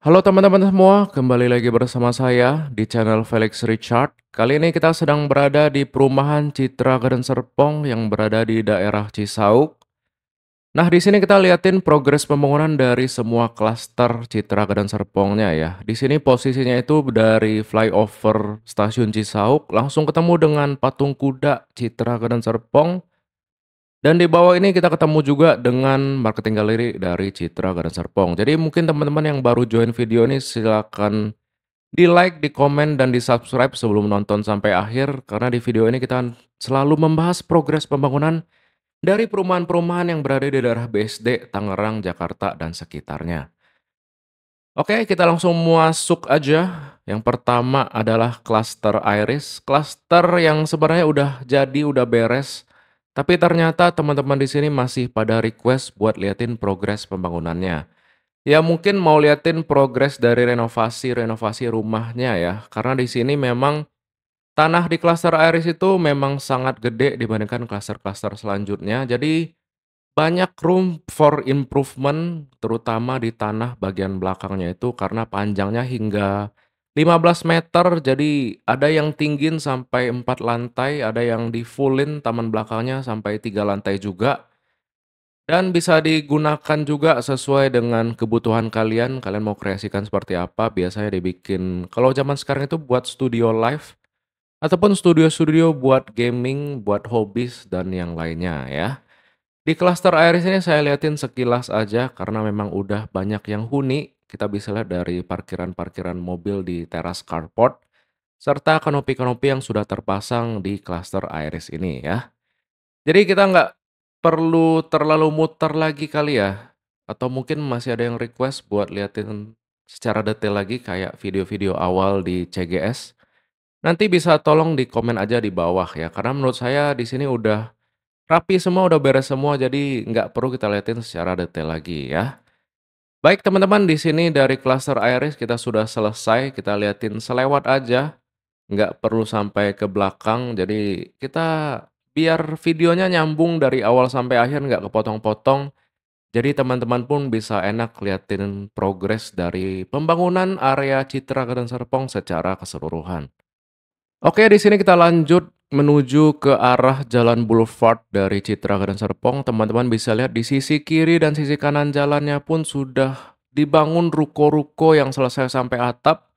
Halo teman-teman semua, kembali lagi bersama saya di channel Felix Richard. Kali ini kita sedang berada di perumahan Citra Garden Serpong yang berada di daerah Cisauk. Nah, di sini kita liatin progres pembangunan dari semua klaster Citra Garden Serpongnya ya. Di sini posisinya itu dari flyover stasiun Cisauk langsung ketemu dengan patung kuda Citra Garden Serpong. Dan di bawah ini kita ketemu juga dengan marketing galeri dari Citra Garden Serpong. Jadi mungkin teman-teman yang baru join video ini silakan di-like, di-komen, dan di-subscribe sebelum nonton sampai akhir, karena di video ini kita selalu membahas progres pembangunan dari perumahan-perumahan yang berada di daerah BSD, Tangerang, Jakarta, dan sekitarnya. Oke, kita langsung masuk aja. Yang pertama adalah klaster Iris, klaster yang sebenarnya udah jadi, udah beres, tapi ternyata teman-teman di sini masih pada request buat liatin progres pembangunannya. Ya mungkin mau liatin progres dari renovasi-renovasi rumahnya ya, karena di sini memang tanah di klaster Iris itu memang sangat gede dibandingkan klaster-klaster selanjutnya. Jadi banyak room for improvement terutama di tanah bagian belakangnya itu karena panjangnya hingga 15 meter. Jadi ada yang tinggiin sampai 4 lantai, ada yang di fullin taman belakangnya sampai 3 lantai juga. Dan bisa digunakan juga sesuai dengan kebutuhan kalian, kalian mau kreasikan seperti apa, biasanya dibikin kalau zaman sekarang itu buat studio live, ataupun studio-studio buat gaming, buat hobis, dan yang lainnya ya. Di klaster Iris ini saya liatin sekilas aja karena memang udah banyak yang huni, kita bisa lihat dari parkiran-parkiran mobil di teras carport, serta kanopi-kanopi yang sudah terpasang di klaster Iris ini ya. Jadi kita nggak perlu terlalu muter lagi kali ya? Atau mungkin masih ada yang request buat liatin secara detail lagi kayak video-video awal di CGS? Nanti bisa tolong di komen aja di bawah ya, karena menurut saya di sini udah rapi semua, udah beres semua, jadi nggak perlu kita liatin secara detail lagi ya. Baik teman-teman, di sini dari cluster Iris kita sudah selesai, kita liatin selewat aja. Nggak perlu sampai ke belakang, jadi kita biar videonya nyambung dari awal sampai akhir nggak kepotong-potong. Jadi teman-teman pun bisa enak liatin progres dari pembangunan area Citra Garden Serpong secara keseluruhan. Oke, di sini kita lanjut menuju ke arah Jalan Boulevard dari Citra Garden Serpong. Teman-teman bisa lihat di sisi kiri dan sisi kanan jalannya pun sudah dibangun ruko-ruko yang selesai sampai atap.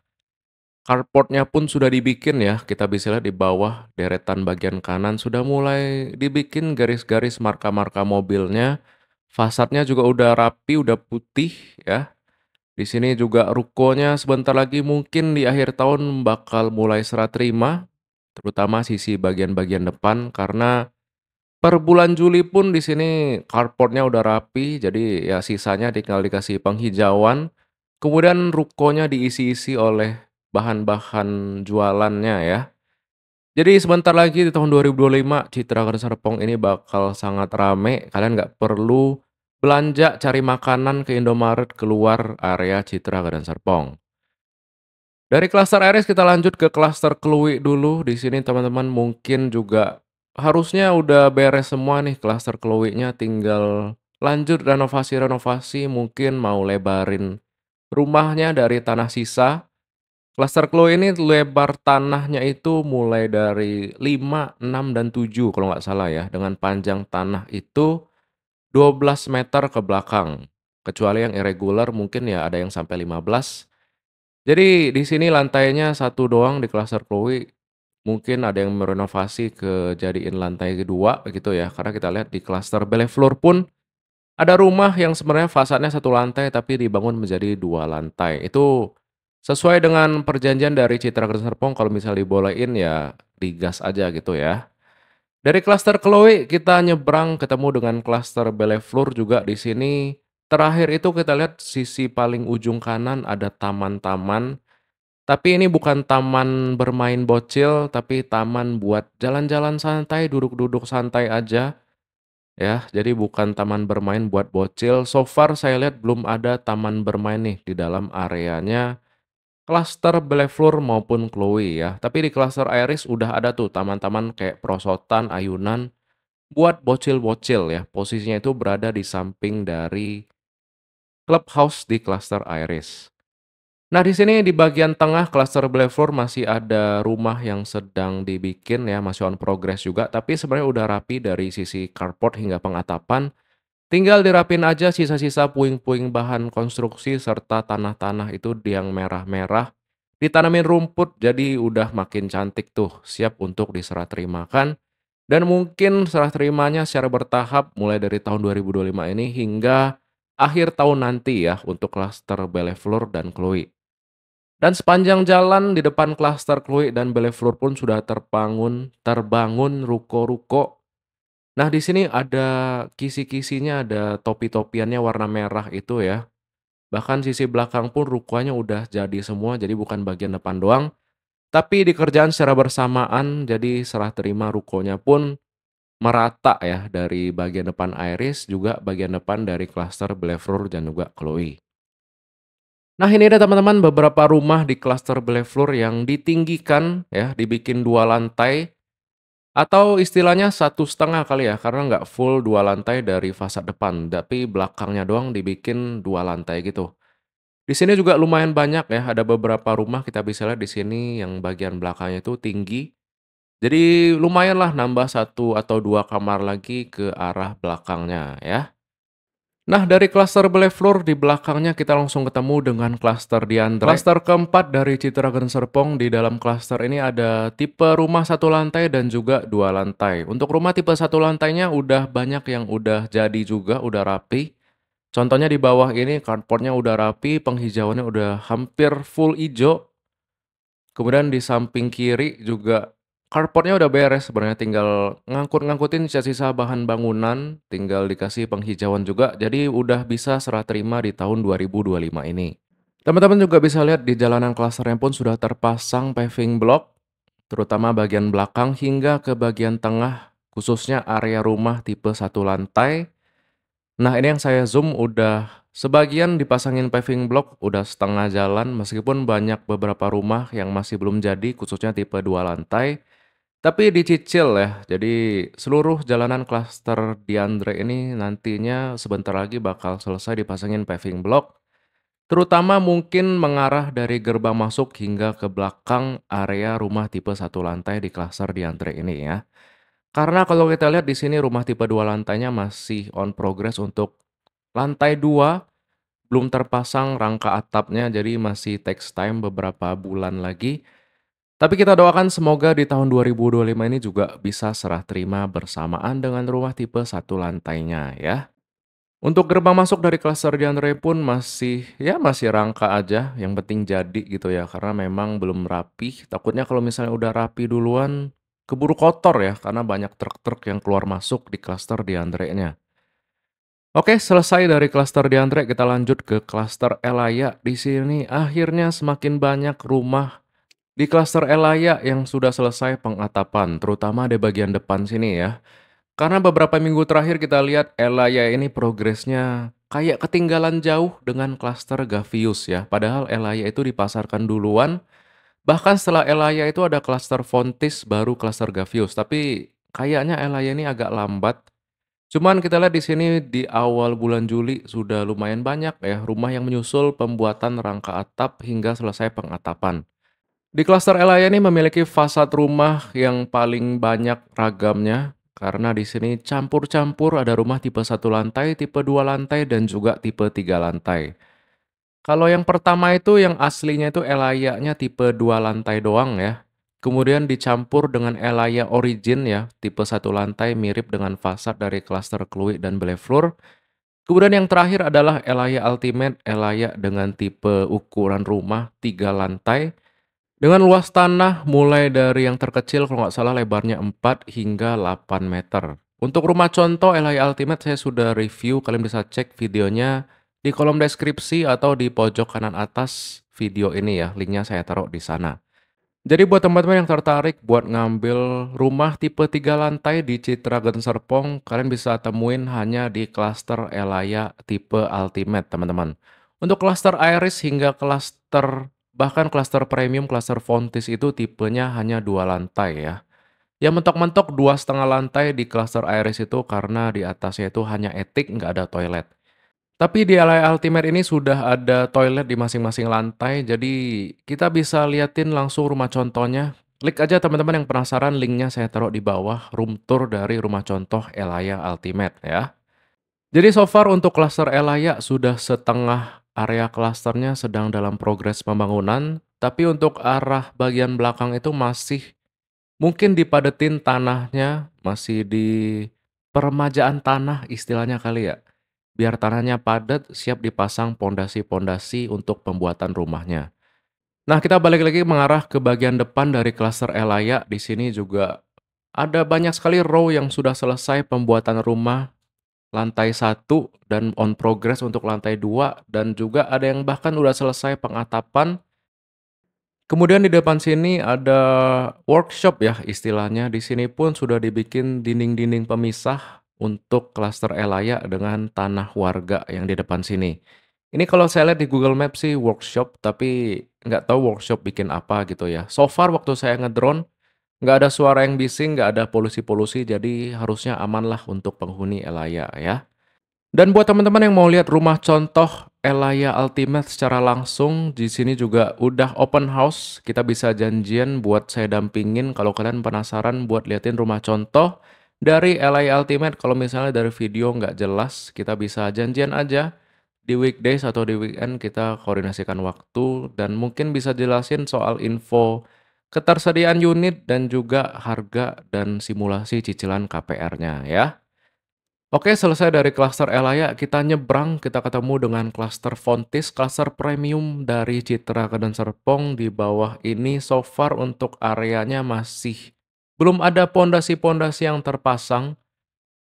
Carportnya pun sudah dibikin ya, kita bisa lihat di bawah deretan bagian kanan sudah mulai dibikin garis-garis marka-marka mobilnya. Fasadnya juga udah rapi, udah putih ya. Di sini juga rukonya sebentar lagi mungkin di akhir tahun bakal mulai serah terima, terutama sisi bagian-bagian depan karena per bulan Juli pun di sini carportnya udah rapi, jadi ya sisanya tinggal dikasih penghijauan. Kemudian rukonya diisi-isi oleh bahan-bahan jualannya ya. Jadi sebentar lagi di tahun 2025 Citra Garden Serpong ini bakal sangat rame. Kalian nggak perlu belanja cari makanan ke Indomaret keluar area Citra Garden Serpong. Dari klaster Aries kita lanjut ke klaster Kluwi dulu. Di sini teman-teman mungkin juga harusnya udah beres semua nih klaster Kluwinya, tinggal lanjut renovasi-renovasi, mungkin mau lebarin rumahnya dari tanah sisa. Klaster Kluwi ini lebar tanahnya itu mulai dari 5, 6, dan 7 kalau nggak salah ya, dengan panjang tanah itu 12 meter ke belakang. Kecuali yang irregular mungkin ya ada yang sampai 15. Jadi di sini lantainya satu doang di klaster Chloe, mungkin ada yang merenovasi ke jadiin lantai kedua gitu ya, karena kita lihat di klaster Bellefleur pun ada rumah yang sebenarnya fasadnya satu lantai tapi dibangun menjadi 2 lantai. Itu sesuai dengan perjanjian dari Citra Garden Serpong kalau misal dibolehin ya digas aja gitu ya. Dari klaster Chloe kita nyebrang ketemu dengan klaster Bellefleur juga di sini. Terakhir itu kita lihat sisi paling ujung kanan ada taman-taman. Tapi ini bukan taman bermain bocil, tapi taman buat jalan-jalan santai, duduk-duduk santai aja, ya. Jadi bukan taman bermain buat bocil. So far saya lihat belum ada taman bermain nih di dalam areanya klaster Bellefleur maupun Chloe ya. Tapi di klaster Iris udah ada tuh taman-taman kayak perosotan, ayunan buat bocil-bocil ya. Posisinya itu berada di samping dari clubhouse di klaster Iris. Nah, di sini di bagian tengah klaster Balfour masih ada rumah yang sedang dibikin ya, masih on progress juga, tapi sebenarnya udah rapi dari sisi carport hingga pengatapan. Tinggal dirapin aja sisa-sisa puing-puing bahan konstruksi serta tanah-tanah itu yang merah-merah. Ditanamin rumput jadi udah makin cantik tuh, siap untuk diserah terimakan. Dan mungkin serah terimanya secara bertahap mulai dari tahun 2025 ini hingga akhir tahun nanti ya untuk klaster Bellefleur dan Chloe. Dan sepanjang jalan di depan klaster Chloe dan Bellefleur pun sudah terbangun ruko-ruko. Nah, di sini ada kisi-kisinya, ada topi-topiannya warna merah itu ya. Bahkan sisi belakang pun rukanya udah jadi semua, jadi bukan bagian depan doang. Tapi dikerjaan secara bersamaan, jadi serah terima rukonya pun merata ya dari bagian depan Iris juga bagian depan dari klaster Bellefleur dan juga Chloe. Nah, ini ada teman-teman beberapa rumah di klaster Bellefleur yang ditinggikan ya, dibikin 2 lantai. Atau istilahnya 1,5 kali ya, karena nggak full 2 lantai dari fasad depan, tapi belakangnya doang dibikin 2 lantai gitu. Di sini juga lumayan banyak ya, ada beberapa rumah kita bisa lihat di sini yang bagian belakangnya itu tinggi. Jadi lumayanlah nambah 1 atau 2 kamar lagi ke arah belakangnya ya. Nah, dari klaster Bellefleur di belakangnya kita langsung ketemu dengan klaster Diandra. Klaster keempat dari Citra Gen Serpong di dalam klaster ini ada tipe rumah 1 lantai dan juga 2 lantai. Untuk rumah tipe 1 lantainya udah banyak yang udah jadi juga, udah rapi. Contohnya di bawah ini carportnya udah rapi, penghijauannya udah hampir full ijo. Kemudian di samping kiri juga carportnya udah beres sebenarnya tinggal ngangkut-ngangkutin sisa-sisa bahan bangunan, tinggal dikasih penghijauan juga, jadi udah bisa serah terima di tahun 2025 ini. Teman-teman juga bisa lihat di jalanan klasternya pun sudah terpasang paving block, terutama bagian belakang hingga ke bagian tengah, khususnya area rumah tipe 1 lantai. Nah, ini yang saya zoom udah sebagian dipasangin paving block, udah setengah jalan meskipun banyak beberapa rumah yang masih belum jadi khususnya tipe 2 lantai, tapi dicicil ya. Jadi seluruh jalanan klaster Diandra ini nantinya sebentar lagi bakal selesai dipasangin paving block, terutama mungkin mengarah dari gerbang masuk hingga ke belakang area rumah tipe 1 lantai di klaster Diandra ini ya. Karena kalau kita lihat di sini rumah tipe 2 lantainya masih on progress untuk lantai 2 belum terpasang rangka atapnya, jadi masih takes time beberapa bulan lagi. Tapi kita doakan semoga di tahun 2025 ini juga bisa serah terima bersamaan dengan rumah tipe 1 lantainya ya. Untuk gerbang masuk dari klaster Diandra pun masih rangka aja, yang penting jadi gitu ya, karena memang belum rapi. Takutnya kalau misalnya udah rapi duluan, keburu kotor ya, karena banyak truk-truk yang keluar masuk di klaster Diandra-nya. Oke, selesai dari klaster Diandra, kita lanjut ke klaster Elaya. Di sini akhirnya semakin banyak rumah di klaster Elaya yang sudah selesai pengatapan, terutama di bagian depan sini ya. Karena beberapa minggu terakhir kita lihat Elaya ini progresnya kayak ketinggalan jauh dengan klaster Gavius ya. Padahal Elaya itu dipasarkan duluan, bahkan setelah Elaya itu ada klaster Fontis baru klaster Gavius. Tapi kayaknya Elaya ini agak lambat. Cuman kita lihat di sini di awal bulan Juli sudah lumayan banyak ya rumah yang menyusul pembuatan rangka atap hingga selesai pengatapan. Di klaster Elaya ini memiliki fasad rumah yang paling banyak ragamnya karena di sini campur-campur ada rumah tipe 1 lantai, tipe 2 lantai dan juga tipe 3 lantai. Kalau yang pertama itu yang aslinya itu Elayanya tipe 2 lantai doang ya. Kemudian dicampur dengan Elaya Origin ya, tipe 1 lantai mirip dengan fasad dari klaster Chloe dan Bellefleur. Kemudian yang terakhir adalah Elaya Ultimate, Elaya dengan tipe ukuran rumah 3 lantai. Dengan luas tanah mulai dari yang terkecil kalau nggak salah lebarnya 4 hingga 8 meter. Untuk rumah contoh Elaya Ultimate saya sudah review, kalian bisa cek videonya di kolom deskripsi atau di pojok kanan atas video ini ya, linknya saya taruh di sana. Jadi buat teman-teman yang tertarik buat ngambil rumah tipe 3 lantai di Citra Gen Serpong, kalian bisa temuin hanya di klaster Elaya tipe Ultimate, teman-teman. Untuk klaster Iris hingga bahkan klaster premium, klaster Fontis itu tipenya hanya 2 lantai ya. Ya mentok-mentok 2,5 lantai di klaster Iris itu karena di atasnya itu hanya etik, nggak ada toilet. Tapi di LA Ultimate ini sudah ada toilet di masing-masing lantai, jadi kita bisa liatin langsung rumah contohnya. Klik aja teman-teman yang penasaran, linknya saya taruh di bawah, room tour dari rumah contoh Elaya Ultimate ya. Jadi so far untuk klaster Elaya sudah setengah area klasternya sedang dalam progres pembangunan, tapi untuk arah bagian belakang itu masih mungkin dipadetin tanahnya, masih di peremajaan tanah istilahnya kali ya. Biar tanahnya padat, siap dipasang pondasi-pondasi untuk pembuatan rumahnya. Nah, kita balik lagi mengarah ke bagian depan dari klaster Elaya. Di sini juga ada banyak sekali row yang sudah selesai pembuatan rumah lantai satu dan on progress untuk lantai 2 dan juga ada yang bahkan udah selesai pengatapan. Kemudian di depan sini ada workshop ya istilahnya. Di sini pun sudah dibikin dinding-dinding pemisah untuk klaster Elaya dengan tanah warga yang di depan sini. Ini kalau saya lihat di Google Maps sih workshop, tapi nggak tahu workshop bikin apa gitu ya. So far waktu saya ngedrone, nggak ada suara yang bising, nggak ada polusi-polusi, jadi harusnya aman lah untuk penghuni Elaya ya. Dan buat teman-teman yang mau lihat rumah contoh Elaya Ultimate secara langsung, di sini juga udah open house. Kita bisa janjian buat saya dampingin kalau kalian penasaran buat liatin rumah contoh dari Elaya Ultimate. Kalau misalnya dari video nggak jelas, kita bisa janjian aja di weekdays atau di weekend kita koordinasikan waktu dan mungkin bisa jelasin soal info ketersediaan unit dan juga harga dan simulasi cicilan KPR-nya ya. Oke, selesai dari klaster Elaya, kita nyebrang, kita ketemu dengan klaster Fontis, klaster premium dari Citra Kedon Serpong. Di bawah ini so far untuk areanya masih belum ada pondasi-pondasi yang terpasang,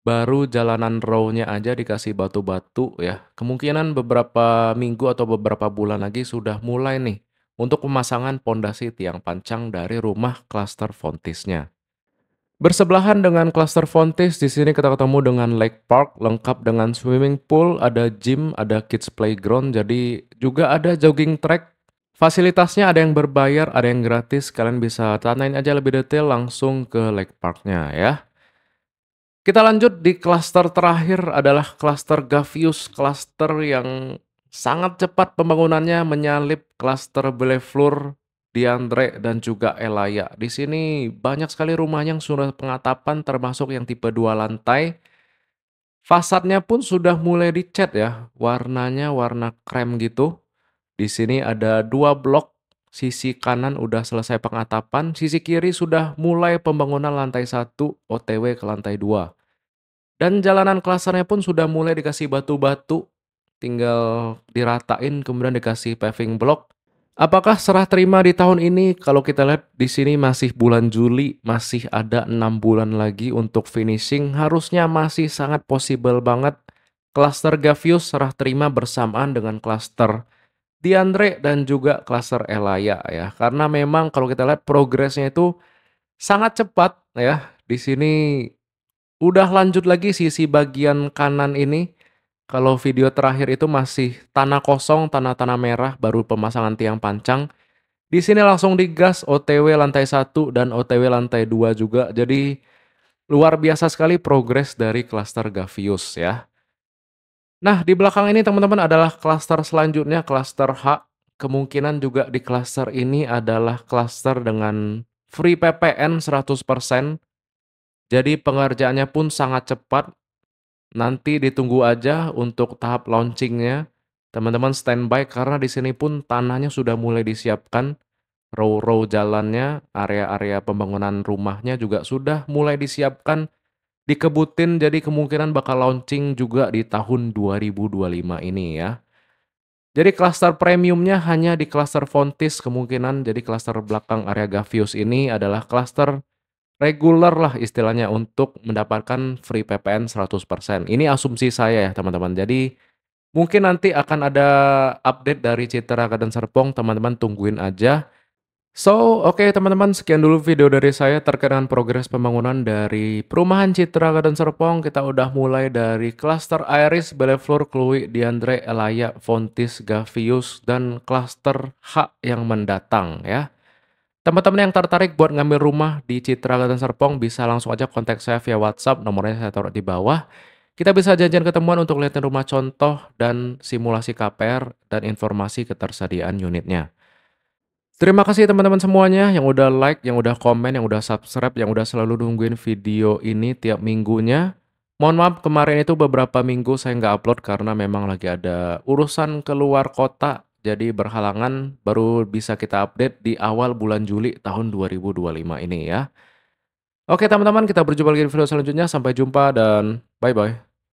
baru jalanan row-nya aja dikasih batu-batu ya. Kemungkinan beberapa minggu atau beberapa bulan lagi sudah mulai nih untuk pemasangan pondasi tiang pancang dari rumah klaster Fontisnya. Bersebelahan dengan klaster Fontis, di sini kita ketemu dengan Lake Park lengkap dengan swimming pool, ada gym, ada kids playground, jadi juga ada jogging track. Fasilitasnya ada yang berbayar, ada yang gratis. Kalian bisa tanyain aja lebih detail langsung ke Lake Parknya ya. Kita lanjut di klaster terakhir adalah klaster Gavius, klaster yang sangat cepat pembangunannya menyalip klaster Bellefleur, Diandre dan juga Elaya. Di sini banyak sekali rumah yang sudah pengatapan termasuk yang tipe 2 lantai. Fasadnya pun sudah mulai dicat ya, warnanya warna krem gitu. Di sini ada 2 blok, sisi kanan udah selesai pengatapan, sisi kiri sudah mulai pembangunan lantai 1 OTW ke lantai 2. Dan jalanan klasternya pun sudah mulai dikasih batu-batu, tinggal diratain kemudian dikasih paving block. Apakah serah terima di tahun ini? Kalau kita lihat di sini masih bulan Juli, masih ada 6 bulan lagi untuk finishing. Harusnya masih sangat possible banget klaster Gavius serah terima bersamaan dengan klaster Diandre dan juga klaster Elaya ya. Karena memang kalau kita lihat progresnya itu sangat cepat ya. Di sini udah lanjut lagi sisi bagian kanan ini. Kalau video terakhir itu masih tanah kosong, tanah-tanah merah, baru pemasangan tiang pancang. Di sini langsung digas OTW lantai 1 dan OTW lantai 2 juga. Jadi luar biasa sekali progres dari klaster Gavius ya. Nah, di belakang ini teman-teman adalah klaster selanjutnya, klaster H. Kemungkinan juga di klaster ini adalah klaster dengan free PPN 100%. Jadi pengerjaannya pun sangat cepat. Nanti ditunggu aja untuk tahap launchingnya. Teman-teman standby karena di sini pun tanahnya sudah mulai disiapkan. Row-row jalannya, area-area pembangunan rumahnya juga sudah mulai disiapkan. Dikebutin jadi kemungkinan bakal launching juga di tahun 2025 ini ya. Jadi klaster premiumnya hanya di klaster Fontis kemungkinan. Jadi klaster belakang area Gavius ini adalah klaster reguler lah istilahnya untuk mendapatkan free PPN 100%. Ini asumsi saya ya teman-teman. Jadi mungkin nanti akan ada update dari Citra Kedon Serpong, teman-teman tungguin aja. So, oke teman-teman, sekian dulu video dari saya terkait dengan progres pembangunan dari perumahan Citra Kedon Serpong. Kita udah mulai dari klaster Iris, Bellefleur, Chloe, Diandre, Elaya, Fontis, Gavius, dan klaster H yang mendatang ya. Teman-teman yang tertarik buat ngambil rumah di Citra Kedon Serpong bisa langsung aja kontak saya via WhatsApp, nomornya saya taruh di bawah. Kita bisa janjian ketemuan untuk lihatin rumah contoh dan simulasi KPR dan informasi ketersediaan unitnya. Terima kasih teman-teman semuanya yang udah like, yang udah komen, yang udah subscribe, yang udah selalu nungguin video ini tiap minggunya. Mohon maaf kemarin itu beberapa minggu saya nggak upload karena memang lagi ada urusan keluar kota, jadi berhalangan baru bisa kita update di awal bulan Juli tahun 2025 ini ya. Oke teman-teman, kita berjumpa lagi di video selanjutnya. Sampai jumpa dan bye-bye.